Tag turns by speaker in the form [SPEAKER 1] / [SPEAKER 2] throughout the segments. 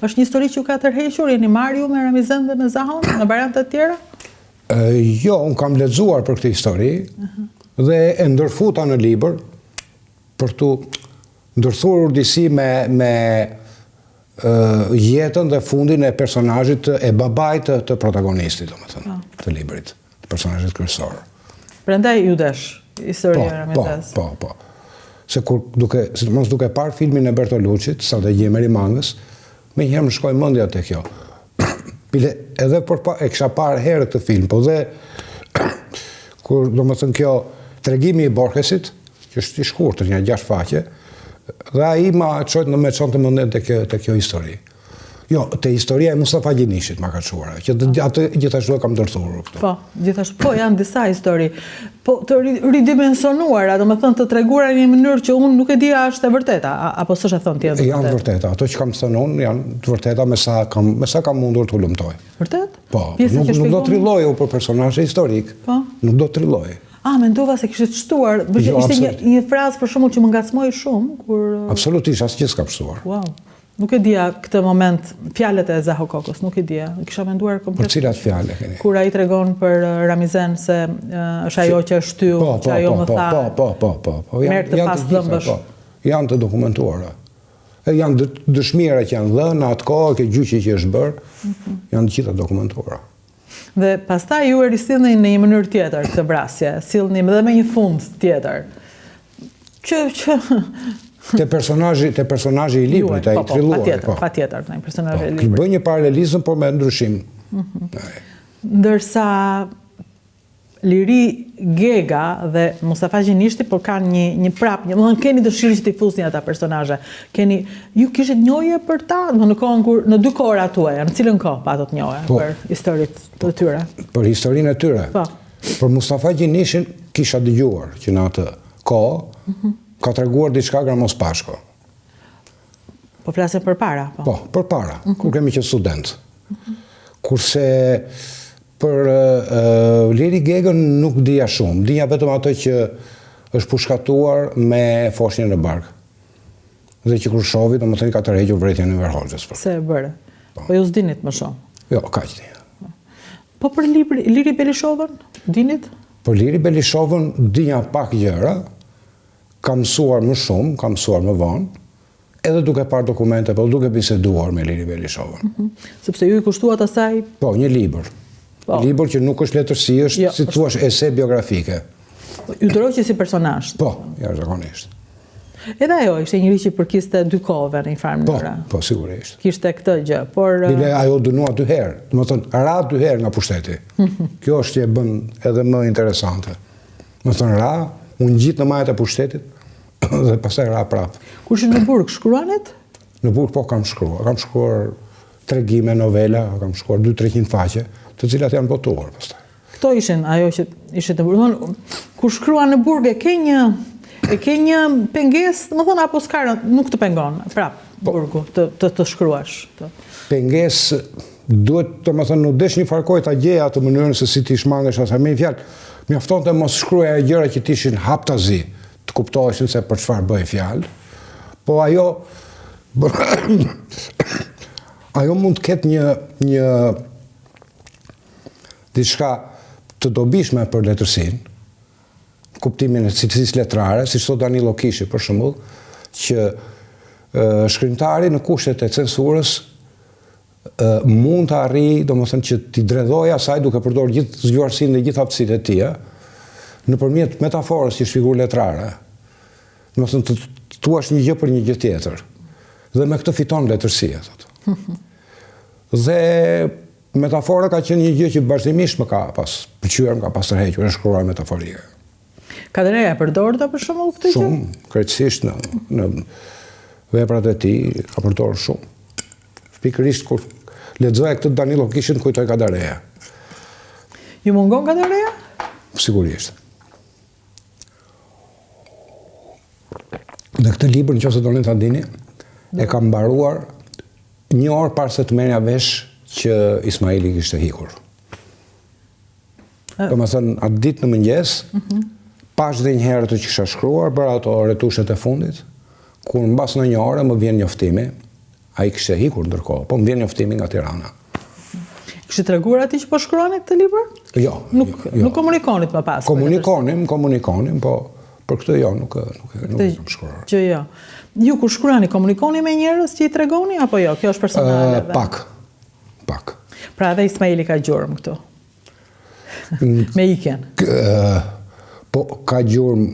[SPEAKER 1] Është një histori që ju ka tërhequr, jeni marrë ju me Ramizen dhe me Zahon në variante të tjera?
[SPEAKER 2] Jo, unë kam lexuar për këtë histori dhe e ndërfuta në libër për të ndërthurur disi me jetën dhe fundin e personazhit e babait të protagonistit, domethënë, të librit, të personazhit kryesor.
[SPEAKER 1] Prandaj ju desh historia e Ramizes.
[SPEAKER 2] Po. Se kur duke parë filmin e Bertolucci, Strategjia e Merimangës, me njëherë më shkoi mendja te kjo. Edhe e kisha parë herë këtë film, po dhe kur domethënë kjo tregimi i Borgesit, që është i shkurtër, një 6 faqe, dhe ai ma çonte mendjen te kjo histori. Jo, te historia e Mustafa Gjenishit ma ka çuar, që atë gjithashtu e kam ndërthurur këtu.
[SPEAKER 1] Po, gjithashtu, po janë disa histori, po të ridimensionuara, domethënë të treguara në një mënyrë që unë nuk e di a është e vërteta, apo s'është e thënë ti e vërtetë.
[SPEAKER 2] Janë vërteta, ato që kam thënë unë janë të vërteta me sa kam mundur të ulëmtoj.
[SPEAKER 1] Vërtet?
[SPEAKER 2] Po, nuk do të rrilloju për personazhe historik. Po. Nuk do të rrilloju.
[SPEAKER 1] Mendova se kishte shtuar, ishte një frazë për shembull që më ngacmoi shumë kur
[SPEAKER 2] Absolutisht, asgjë s'ka shtuar.
[SPEAKER 1] Wow. Nuk e dija këtë moment, fjalët e Zaho Kokos, nuk e dija. Kisha menduar komplet.
[SPEAKER 2] Për cilat fjalë keni?
[SPEAKER 1] Kur ai tregon për Ramizen se është ajo që është shtyu, që ajo më tha.
[SPEAKER 2] Po.
[SPEAKER 1] Merr të pas dhëmbësh.
[SPEAKER 2] Janë të dokumentuara. Janë dëshmira që janë dhënë atë kohë, ke gjyqi që është bërë, janë të gjitha dokumentuara.
[SPEAKER 1] Dhe pastaj ju e risillni në një mënyrë tjetër këtë vrasje, sillni edhe me një fund tjetër.
[SPEAKER 2] Te personazhi i librit, ai trilluar.
[SPEAKER 1] Patjetër, te personazhi i librit.
[SPEAKER 2] Bëj një paralelizëm por me ndryshim.
[SPEAKER 1] Ndërsa Liri Gega dhe Mustafa Gjenishti por kanë një prap, domethënë keni dëshirë që t'i fusni ata personazhe. Ju kishit njohje për ta, në kohën kur në dy kohërat tuaja, në cilën kohë patët njohje për historitë të tyre?
[SPEAKER 2] Për historinë e tyre.
[SPEAKER 1] Po.
[SPEAKER 2] Për Mustafa Gjenishin kisha dëgjuar që në atë kohë ka treguar diçka Gramos Pashko.
[SPEAKER 1] Po flasim për para?
[SPEAKER 2] Po, për para, kur kemi qenë student. Kurse për Liri Gegën nuk dija shumë. Dija vetëm ato që është pushkatuar me foshnjën e bark. Dhe që Krushovi, domethënë ka tërhequr vretjen e Verhoxhës.
[SPEAKER 1] Se e bëre. Po ju s'dinit më shumë.
[SPEAKER 2] Jo, kaq dija.
[SPEAKER 1] Po për Liri Belishovën, dinit?
[SPEAKER 2] Për Liri Belishovën dija pak gjëra. Kam mësuar më shumë, kam mësuar më vonë, edhe duke parë dokumente, po duke biseduar me Liri Belishovën.
[SPEAKER 1] Sepse ju i kushtuat asaj?
[SPEAKER 2] Po, një libër. Libër që nuk është letërsi, është, si thua, ese biografike.
[SPEAKER 1] Ju tërhoqi si personazh?
[SPEAKER 2] Po, jashtëzakonisht.
[SPEAKER 1] Edhe ajo ishte njëri që përkiste dy kohëve në një farë mënyre.
[SPEAKER 2] Po, sigurisht.
[SPEAKER 1] Kishte këtë gjë, por
[SPEAKER 2] bile ajo dënua 2 herë, domethënë ra 2 herë nga pushteti. Kjo është që e bën edhe më interesante. Domethënë ra, unë gjitë në majët e pushtetit dhe pastaj ra prapë.
[SPEAKER 1] Kur ishin në Burg, shkruanet?
[SPEAKER 2] Në Burg po kam shkruar. Kam shkruar tregime, novela, kam shkruar 200-300 faqe, të cilat janë botuar pastaj.
[SPEAKER 1] Këto ishin ajo që ishte të Burg. Kur shkrua në Burg e ke një pengesë, domethënë apo s'ka, nuk të pengon, prapë Burgu të shkruash.
[SPEAKER 2] Pengesë duhet, domethënë, nuk desh një farkoj ta gjeja atë mënyrën se si ti shmangesh asaj me fjalë. Mjaftonte mos shkruaja gjëra që tishin haptazi, të kuptoheshin se për çfarë bëj fjalë. Po ajo mund të ketë një diçka të dobishme për letërsinë, kuptimin e cilësisë letrare, siç thot Danilo Kishi për shembull, që shkrimtari në kushtet e censurës mund të arrijë, domethënë që t'i dredhojë asaj duke përdorur gjithë zgjuarsinë dhe gjithë aftësitë e tija, nëpërmjet metaforës që është figurë letrare. Domethënë të thuash një gjë për një gjë tjetër. Dhe me këtë fiton letërsia, thotë. Dhe metafora ka qenë një gjë që vazhdimisht më ka pas pëlqyer, më ka pas tërhequr, është shkruar metaforike.
[SPEAKER 1] Kadereja e përdor ta për shembull këtë gjë?
[SPEAKER 2] Shumë, krejtësisht në veprat e tij ka përdorur shumë. Pikërisht kur lexoja këtë Danilo Kishin kujtoj Kadereja.
[SPEAKER 1] Ju mungon Kadereja?
[SPEAKER 2] Sigurisht. Në këtë libër, nëse doni ta dini, e kam mbaruar 1 orë para se të merrja vesh që Ismaili kishte hikur. Domethënë, atë ditë në mëngjes, pash dhe një herë të që kisha shkruar, bëra ato retushet e fundit, kur mbas në 1 orë më vjen njoftimi, Ai kishte hikur ndërkohë, po më vjen njoftimi nga Tirana.
[SPEAKER 1] Kishte treguar atij që po shkruani këtë libër?
[SPEAKER 2] Jo.
[SPEAKER 1] Nuk komunikonit më pas.
[SPEAKER 2] Komunikonim, po për këtë jo, nuk kam shkruar.
[SPEAKER 1] Që jo. Ju kur shkruani komunikoni me njerëz që i tregoni apo jo? Kjo është personale.
[SPEAKER 2] Pak.
[SPEAKER 1] Pra edhe Ismaili ka gjurmë këtu. Me ikjen.
[SPEAKER 2] Po ka gjurmë,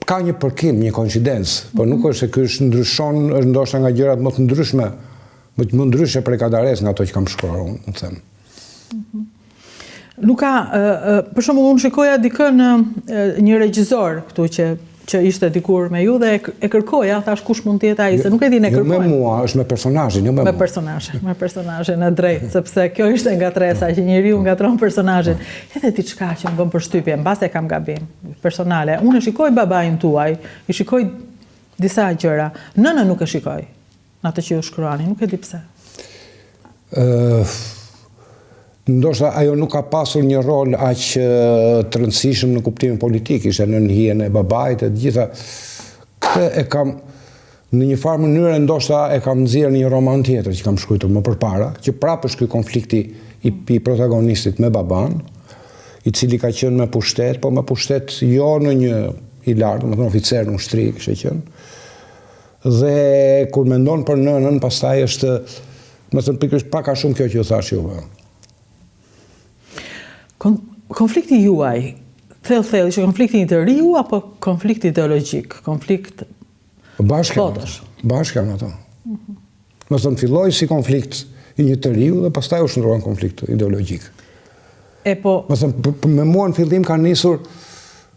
[SPEAKER 2] ka një përkim, një koincidencë, po nuk është se ky është ndryshon, është ndoshta nga gjërat më të ndryshme, më ndryshe prej kadares nga ato që kam shkruar unë, them.
[SPEAKER 1] Nuk ka, për shembull, unë shikoja dikën një regjisor këtu që ishte dikur me ju dhe e kërkoja, thash kush mund të jetë ai, se nuk e din e kërkojnë.
[SPEAKER 2] Jo me mua, është me personazhin, jo me mua.
[SPEAKER 1] Me personazhin në drejt, sepse kjo ishte ngatresa që njeriu ngatron personazhin. Edhe diçka që më bën përshtypje, mbase kam gabim personale. Unë e shikoj babain tuaj, i shikoj disa gjëra. Nënën nuk e shikoj. Në atë që ju shkruani, nuk e di pse.
[SPEAKER 2] Ndoshta ajo nuk ka pasur një rol aq të rëndësishëm në kuptimin politik, ishte në hijen e babait e gjitha. Këtë e kam në një farë mënyrë ndoshta e kam nxjerrë në një roman tjetër që kam shkruar më përpara, që prapë është ky konflikti i protagonistit me baban, i cili ka qenë me pushtet, po me pushtet jo në një i lartë, domethënë oficer në ushtri kishte qenë. Dhe kur mendon për nënën, pastaj është, më thënë pikërisht pak a shumë kjo që ju thash juve.
[SPEAKER 1] Konflikti juaj, thellë ishte konflikti interiu apo konflikt ideologjik? Konflikt
[SPEAKER 2] Bashkë janë ato. Më thënë filloi si konflikt interiu dhe pastaj u shndrua në konflikt ideologjik. Më thënë, me mua në fillim ka nisur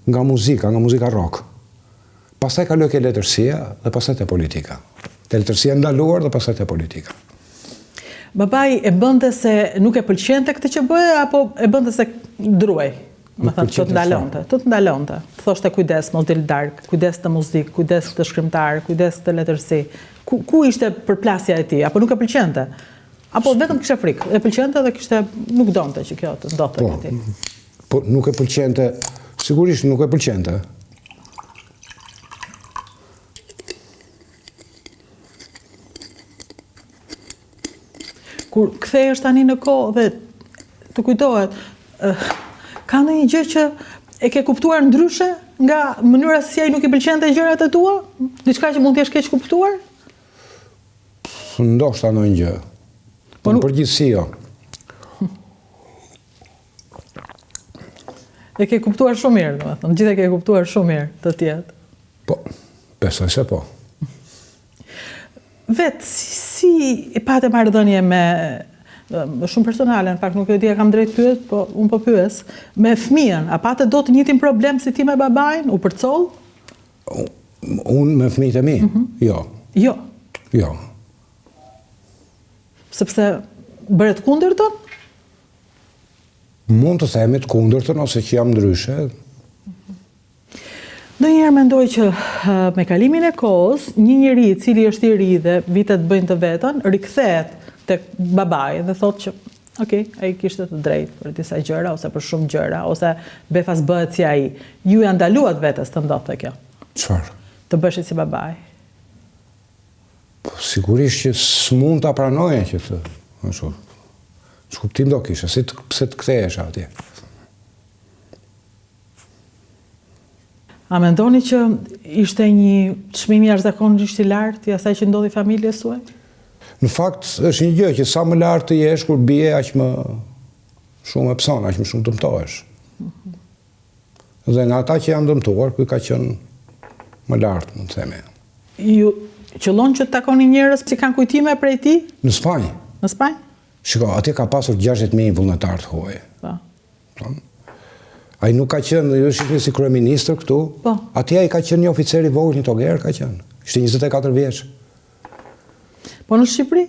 [SPEAKER 2] nga muzika rock. Pastaj kaloi ke letërsia dhe pastaj te politika. Te letërsia ndaluar dhe pastaj te politika.
[SPEAKER 1] Babai e bënte se nuk e pëlqente këtë që bëje, apo e bënte se druaj? Më thënë, të të ndalonte. Të thoshte kujdes, mos del dark, kujdes të muzikë, kujdes të shkrimtar, kujdes të letërsi. Ku ishte përplasja e tij? Apo nuk e pëlqente? Apo vetëm kishte frikë? E pëlqente dhe nuk donte që kjo të ndodhte me ti.
[SPEAKER 2] Po nuk e pëlqente, sigurisht nuk e pëlqente.
[SPEAKER 1] Kur kthehesh tani në kohë dhe të kujtohet, ka ndonjë gjë që e ke kuptuar ndryshe nga mënyra se si ai nuk i pëlqente gjërat e tua? Diçka që mund të jesh keq kuptuar?
[SPEAKER 2] Ndoshta ndonjë gjë. Po në përgjithësi jo.
[SPEAKER 1] E ke kuptuar shumë mirë, domethënë, gjithë e ke kuptuar shumë mirë të tjetë.
[SPEAKER 2] Po, besoj se po.
[SPEAKER 1] Vetë, si i patë marrëdhënie me, shumë personale, në fakt nuk e di e kam drejt pyet, po unë po pyes, me fëmijën, a patë do të njëjtin problem si ti me babain, u përcoll?
[SPEAKER 2] Unë me fëmijët e mi? Jo. Jo.
[SPEAKER 1] Sepse bëret kundërtën?
[SPEAKER 2] Mund të themi të kundërtën ose që jam ndryshe.
[SPEAKER 1] Ndonjëherë mendoj që me kalimin e kohës, një njeri i cili është i ri dhe vitet bëjnë të vetën, rikthehet tek babai dhe thotë që okay, ai kishte të drejtë për disa gjëra ose për shumë gjëra ose befas bëhet si ai. Ju ja ndaluat vetes të ndodhte kjo.
[SPEAKER 2] Çfarë?
[SPEAKER 1] Të bëshit si babai.
[SPEAKER 2] Po sigurisht që s'mund ta pranoje që të, ashtu. Ç'kuptim do kisha, pse të kthehesh atje?
[SPEAKER 1] A mendoni që ishte një çmim jashtëzakonisht i lartë i asaj që ndodhi familjes suaj?
[SPEAKER 2] Në fakt, është një gjë që sa më lartë të jesh kur bie, aq më shumë e pson, aq më shumë dëmtohesh. Dhe nga ata që janë dëmtuar, ky ka qenë më lartë, mund të themi.
[SPEAKER 1] Ju qëllon që të takoni njerëz që kanë kujtime prej tij?
[SPEAKER 2] Në Spanjë.
[SPEAKER 1] Në Spanjë?
[SPEAKER 2] Shiko, atje ka pasur 60.000 vullnetar të huaj.
[SPEAKER 1] Po.
[SPEAKER 2] Ai nuk ka qenë, jo shifri si kryeministër këtu.
[SPEAKER 1] Po.
[SPEAKER 2] Atje ai ka qenë një oficer i vogël, një toger ka qenë. Ishte 24 vjeç.
[SPEAKER 1] Po në Shqipëri?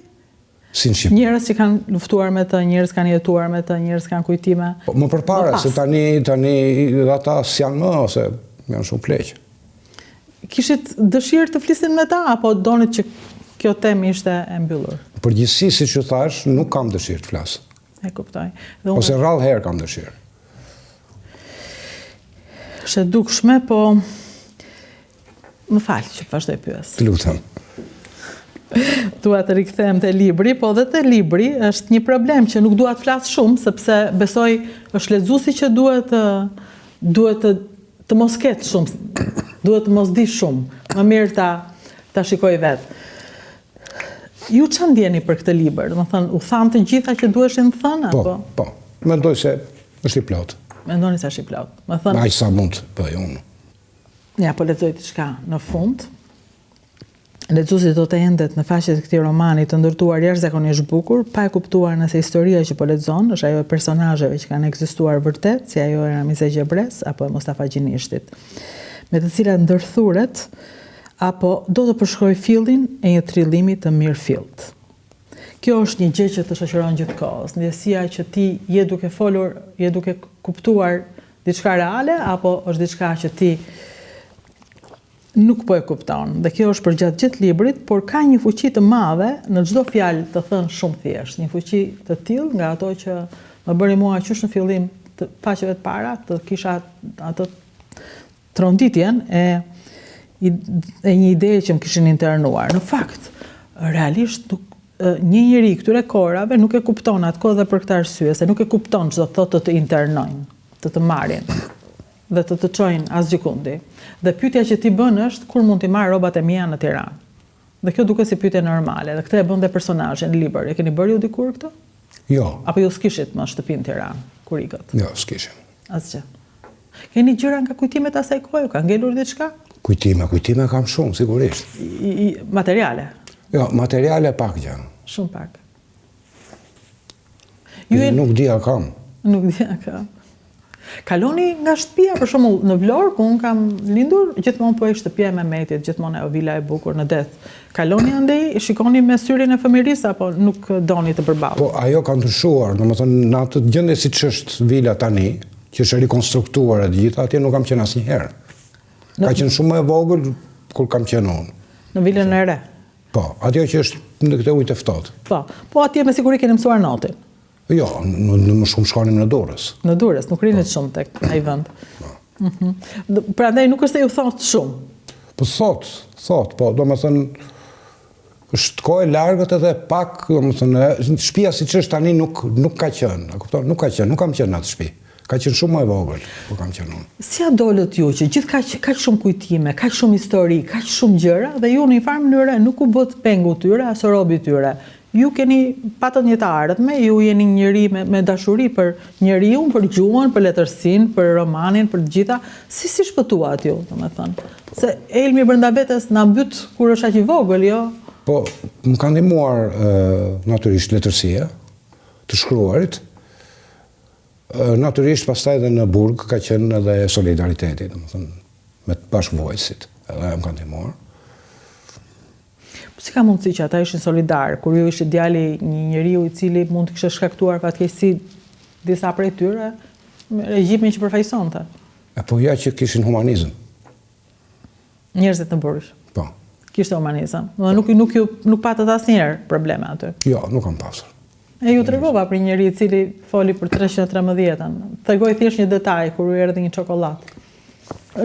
[SPEAKER 2] Si në Shqipëri.
[SPEAKER 1] Njerëz që kanë luftuar me të, njerëz kanë jetuar me të, njerëz kanë kujtime.
[SPEAKER 2] Po më përpara, se tani ata s'janë më ose janë shumë pleq.
[SPEAKER 1] Kishit dëshirë të flisin me ta apo donit që kjo temë ishte e mbyllur?
[SPEAKER 2] Përgjithësi, siç ju thash, nuk kam dëshirë të flas.
[SPEAKER 1] E kuptoj.
[SPEAKER 2] Ose rrallë herë kam dëshirë.
[SPEAKER 1] Është e dukshme, po më fal që vazhdoj pyes.
[SPEAKER 2] Të lutem.
[SPEAKER 1] Dua të rikthehem te libri, po dhe te libri është një problem që nuk dua të flas shumë, sepse besoj është lexuesi që duhet të mos ketë shumë, duhet të mos di shumë. Më mirë ta shikoj vetë. Ju çfarë ndjeni për këtë libër? Do të thënë, u thanë të gjitha që duheshin të thënë apo?
[SPEAKER 2] Po. Mendoj se është i plot.
[SPEAKER 1] Mendoni se është i plot. Më thënë,
[SPEAKER 2] aq sa mund bëj unë.
[SPEAKER 1] Ja, po lexoj diçka në fund. Lexuesi do të endet në faqet e këtij romani të ndërtuar jashtëzakonisht bukur, pa e kuptuar nëse historia që po lexon është ajo e personazheve që kanë ekzistuar vërtet, si ajo e Ramize Gjebres apo e Mustafa Gjinishtit, me të cilat ndërthuret apo do të përshkroj fillin e një trillimi të mirëfillt. Kjo është një gjë që të shoqëron gjithkohës, ndjesia që ti je duke folur, je duke kuptuar diçka reale apo është diçka që ti nuk po e kupton. Dhe kjo është përgjatë gjithë librit, por ka një fuqi të madhe në çdo fjalë të thënë shumë thjesht, një fuqi të tillë nga ato që më bëri mua qysh në fillim të faqeve të para të kisha atë tronditjen e një ide që më kishin internuar. Në fakt, realisht një njeri këtyre korave nuk e kupton atë kohë dhe për këtë arsye, se nuk e kupton çdo thotë të internojnë, të marrin dhe të çojnë asgjëkundi. Dhe pyetja që ti bën është kur mund t'i marr rrobat e mia në Tiranë. Dhe kjo duket si pyetje normale, dhe këtë e bën dhe personazhi në libër. E keni bërë ju dikur këtë?
[SPEAKER 2] Jo.
[SPEAKER 1] Apo ju s'kishit më shtëpi në Tiranë kur ikët?
[SPEAKER 2] Jo, s'kishim.
[SPEAKER 1] Asgjë. Keni gjëra nga kujtimet asaj kohe, ka ngelur diçka?
[SPEAKER 2] Kujtime kam shumë, sigurisht.
[SPEAKER 1] Materiale?
[SPEAKER 2] Jo, materiale pak gjë.
[SPEAKER 1] Shumë pak.
[SPEAKER 2] Nuk dia kam.
[SPEAKER 1] Nuk dia kam. Kaloni nga shtëpia, për shembull, në Vlorë, ku unë kam lindur, gjithmonë po e shtëpia me metit, gjithmonë e vila e bukur në det. Kaloni andej, shikoni me syrin e fëmirisë, apo nuk doni të përballë?
[SPEAKER 2] Po, ajo ka ndryshuar, domethënë në atë gjendje siç është vila tani, që është rikonstruktuar e gjitha, atje nuk kam qenë asnjëherë. Ka qenë shumë më e vogël kur kam qenë unë.
[SPEAKER 1] Në vilën e re?
[SPEAKER 2] Po, atje që është në këtë ujë të ftohtë.
[SPEAKER 1] Po atje me siguri keni mësuar notin.
[SPEAKER 2] Jo, më shumë shkonim në Durrës.
[SPEAKER 1] Në Durrës, nuk rinit shumë tek ai vend. Prandaj nuk është se ju thot shumë. Po
[SPEAKER 2] thot, po, domethënë është kohë e largët edhe pak, domethënë shtëpia siç është tani nuk ka qenë, a kupton? Nuk ka qenë, nuk kam qenë në atë shtëpi. Ka qenë shumë më e vogël, po kam qenë unë.
[SPEAKER 1] Si a dolët ju që gjithë kaq shumë kujtime, kaq shumë histori, kaq shumë gjëra, dhe ju në një farë mënyrë nuk u bët pengu tyre, as robi tyre. Ju keni patët një të ardhme, ju jeni njëri me dashuri për njeriu, për gjuhën, për letërsinë, për romanin, për të gjitha. Si shpëtuat ju, domethënë? Se Elmi brenda vetes na mbyt kur është aq i vogël, jo?
[SPEAKER 2] Po, më ka ndihmuar natyrisht letërsia, të shkruarit. Natyrisht pastaj edhe në burg ka qenë edhe solidariteti, domethënë me të bashkëvojësit, edhe më ka ndihmuar.
[SPEAKER 1] Si ka mundësi që ata ishin solidar, kur ju ishte djali një njeriu i cili mund të kishte shkaktuar fatkeqësi disa prej tyre, regjimin që përfaqësonte?
[SPEAKER 2] Po ja që kishin humanizëm.
[SPEAKER 1] Njerëzit në burg.
[SPEAKER 2] Po.
[SPEAKER 1] Kishte humanizëm. Nuk patët asnjëherë probleme aty.
[SPEAKER 2] Jo, nuk kam pasur.
[SPEAKER 1] E ju tregova për një njeri i cili foli për 313-ën. Tregoj thjesht një detaj kur u erdhi një çokoladë.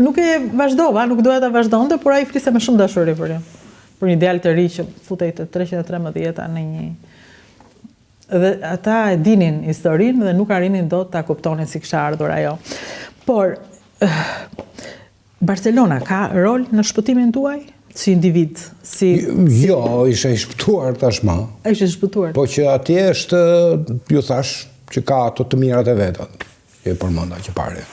[SPEAKER 1] Nuk e vazhdova, nuk doja ta vazhdonte, por ai fliste me shumë dashuri për ju. Për një djalë të ri që futej të 313-a në një... Dhe ata e dinin historinë dhe nuk arrinin dot ta kuptonin si kishte ardhur ajo. Por Barcelona ka rol në shpëtimin tuaj? Si individ?
[SPEAKER 2] Jo, ishe i shpëtuar tashma.
[SPEAKER 1] Ishe i shpëtuar?
[SPEAKER 2] Po që atje është, ju thash, që ka ato të mirat e vetat, që e përmenda që pare.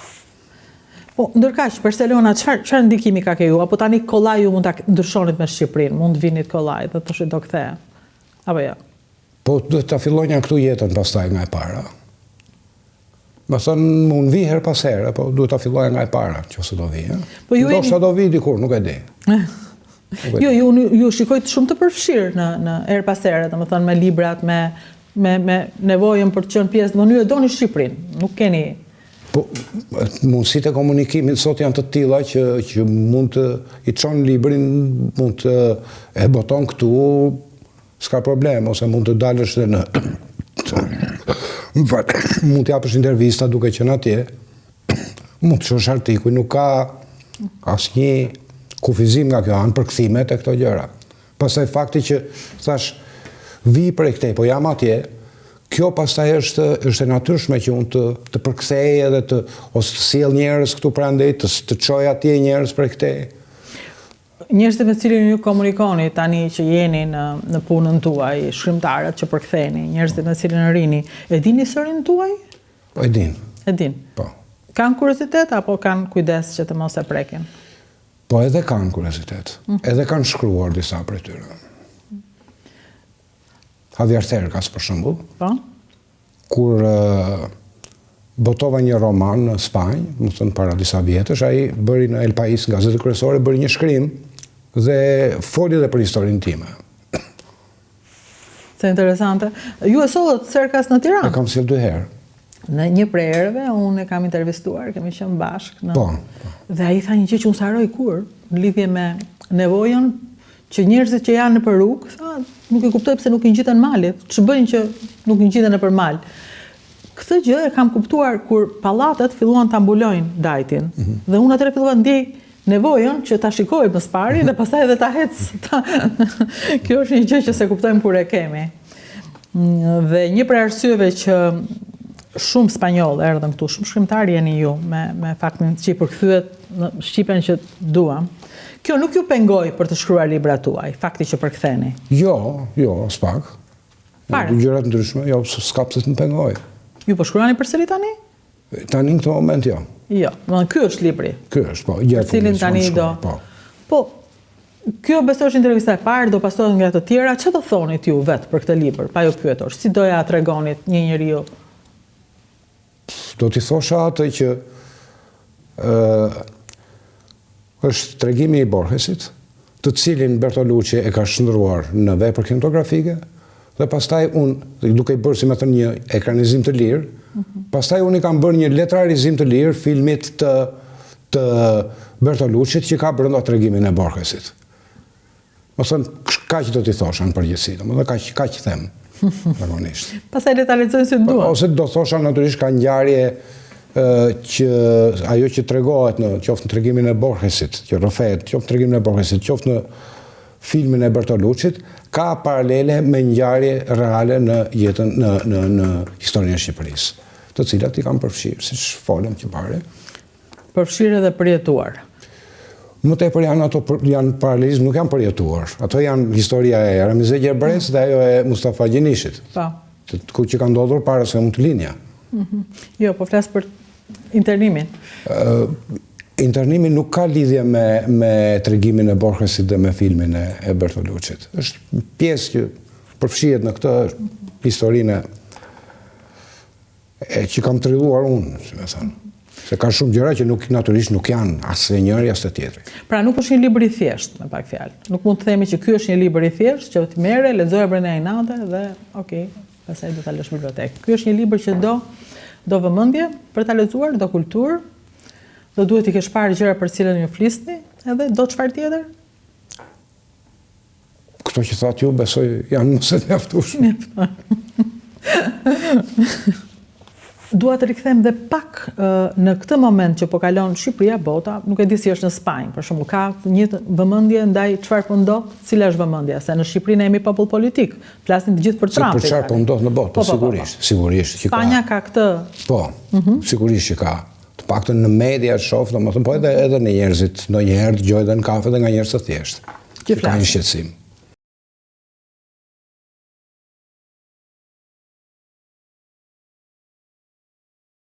[SPEAKER 1] Po, ndërkaq, Barcelona, çfarë ndikimi ka ke ju? Apo tani kollaj ju mund ta ndryshonit me Shqipërinë, mund të vinit kollaj dhe të do kthehe? Apo jo?
[SPEAKER 2] Po, duhet ta fillonja këtu jetën pastaj nga e para. Më thënë, unë vi her pas herë, po duhet ta filloja nga e para, nëse do vi. Ndoshta do vi dikur, nuk e di.
[SPEAKER 1] Jo, ju shikojt shumë të përfshirë në her pas herë, domethënë me librat, me nevojën për të qenë pjesë, do ju e doni Shqipërinë, nuk keni...
[SPEAKER 2] Po, mundësitë e komunikimit sot janë të tilla që mund të i çon librin, mund të e boton këtu, s'ka problem, ose mund të dalësh dhe në... mund të japësh intervista duke qenë atje, mund të shosh artikuj, nuk ka asnjë kufizim nga kjo anë për kthimet e këto gjëra. Pastaj fakti që thash vi për e këtej, po jam atje, kjo pastaj është e natyrshme që unë të përkthej edhe ose të sjell njerëz këtu prandaj, të çoj atje njerëz për e këtej.
[SPEAKER 1] Njerëzit me cilin ju komunikoni tani që jeni në punën tuaj, shkrimtarët që përktheni, njerëzit me cilin rini, e dini historinë tuaj?
[SPEAKER 2] Po e din.
[SPEAKER 1] E din.
[SPEAKER 2] Po.
[SPEAKER 1] Kanë kuriozitet apo kanë kujdes që të mos e prekin?
[SPEAKER 2] Po edhe kanë kuriozitet. Edhe kanë shkruar disa prej tyre. Javier Cercas për shembull.
[SPEAKER 1] Po.
[SPEAKER 2] Kur botova një roman në Spanjë, më thënë para disa vjetësh, ai bëri në El País, gazetë kryesore, bëri një shkrim dhe foli edhe për historinë time.
[SPEAKER 1] Se interesante. Ju e sollët Cercas në Tiranë?
[SPEAKER 2] E kam sjell 2 herë.
[SPEAKER 1] Në një prej herëve unë e kam intervistuar, kemi qenë bashkë.
[SPEAKER 2] Po.
[SPEAKER 1] Dhe ai tha një gjë që unë saroj kur, në lidhje me nevojën që njerëzit që janë nëpër rrugë, nuk e kuptoj pse nuk i ngjiten malit. Ç'bëjnë që nuk i ngjiten nëpër mal? Këtë gjë e kam kuptuar kur pallatet filluan ta mbulojnë Dajtin. Dhe unë atëherë fillova ndjej nevojën që ta shikoj më spari dhe pastaj edhe ta hec. Kjo është një gjë që se kuptojmë kur e kemi. Dhe një prej arsyeve që shumë spanjoll erdhën këtu, shumë shkrimtarë jeni ju me faktin që i përkthyet në shqipen që duam. Kjo nuk ju pengoj për të shkruar libra tuaj, fakti që përktheni?
[SPEAKER 2] Jo, s'pak.
[SPEAKER 1] Fare?
[SPEAKER 2] Gjërat ndryshme, jo, s'ka pse të më pengoj.
[SPEAKER 1] Ju po shkruani përsëri tani?
[SPEAKER 2] Tani në këtë moment, jo.
[SPEAKER 1] Jo, ky është libri.
[SPEAKER 2] Ky është, po.
[SPEAKER 1] Për cilin tani do... Po, kjo besoj është intervista e parë, do pasohet nga të tjera. Çfarë do thonit ju vetë për këtë libër, pa ju pyetur? Si doja tregonit një njeriu?
[SPEAKER 2] Do t'i thosha atë që është tregimi i Borgesit, të cilin Bertolucci e ka shndruar në vepër kinematografike, dhe pastaj unë, duke i bërë si me thënë një ekranizim të lirë, pastaj unë i kam bërë një letrarizim të lirë filmit të Bertolucci që ka brenda tregimin e Borgesit. Më thënë, kaq do t'i thosha në përgjithësi, dhe kaq them.
[SPEAKER 1] Pastaj le ta lexojnë si duan.
[SPEAKER 2] Ose do thosha natyrisht ka ngjarje që ajo që tregohet në qoftë në tregimin e Borgesit, që rrëfet, qoftë në tregimin e Borgesit, qoftë në filmin e Bertolucci, ka paralele me ngjarje reale në jetën në historinë e Shqipërisë, të cilat i kam përfshirë, siç folëm që pare.
[SPEAKER 1] Përfshirë edhe përjetuar.
[SPEAKER 2] Më tepër janë paralelizm, nuk janë përjetuar. Ato janë historia e Ramize Gjerbres dhe ajo e Mustafa Gjenishit.
[SPEAKER 1] Po.
[SPEAKER 2] Ku që ka ndodhur para se unë të linja.
[SPEAKER 1] Jo, po flas për internimin.
[SPEAKER 2] Internimi nuk ka lidhje me tregimin e Borgesit dhe me filmin e Bertolucci. Është pjesë që përfshihet në këtë historinë që kam trilluar unë, si me thënë. Se ka shumë gjëra që natyrisht nuk janë as e njëri as e tjetri.
[SPEAKER 1] Pra nuk është një libër i thjeshtë, me pak fjalë. Nuk mund të themi që ky është një libër i thjeshtë, që ti merre, lexoje brenda një nate dhe okay, pastaj do ta lësh në bibliotekë. Ky është një libër që do vëmendje për ta lexuar, do kulturë, do duhet i kesh parë gjëra për cilën ju flisni, edhe do çfarë tjetër?
[SPEAKER 2] Këto që thatë ju, besoj, janë mëse të mjaftueshme.
[SPEAKER 1] Dua të rikthem dhe pak në këtë moment që po kalon Shqipëria, bota, nuk e di si është në Spanjë, për shembull, ka një vëmendje ndaj çfarë po ndodh, cila është vëmendja, se në Shqipëri ne jemi popull politik, flasin të gjithë për Trumpin.
[SPEAKER 2] Për çfarë po ndodh në botë, sigurisht që ka.
[SPEAKER 1] Spanja ka këtë.
[SPEAKER 2] Po, sigurisht që ka. Të paktën në media shoh, domethënë po edhe në njerëzit ndonjëherë dëgjoj edhe në kafe dhe nga njerëz të thjeshtë.
[SPEAKER 1] Që
[SPEAKER 2] ka një shqetësim.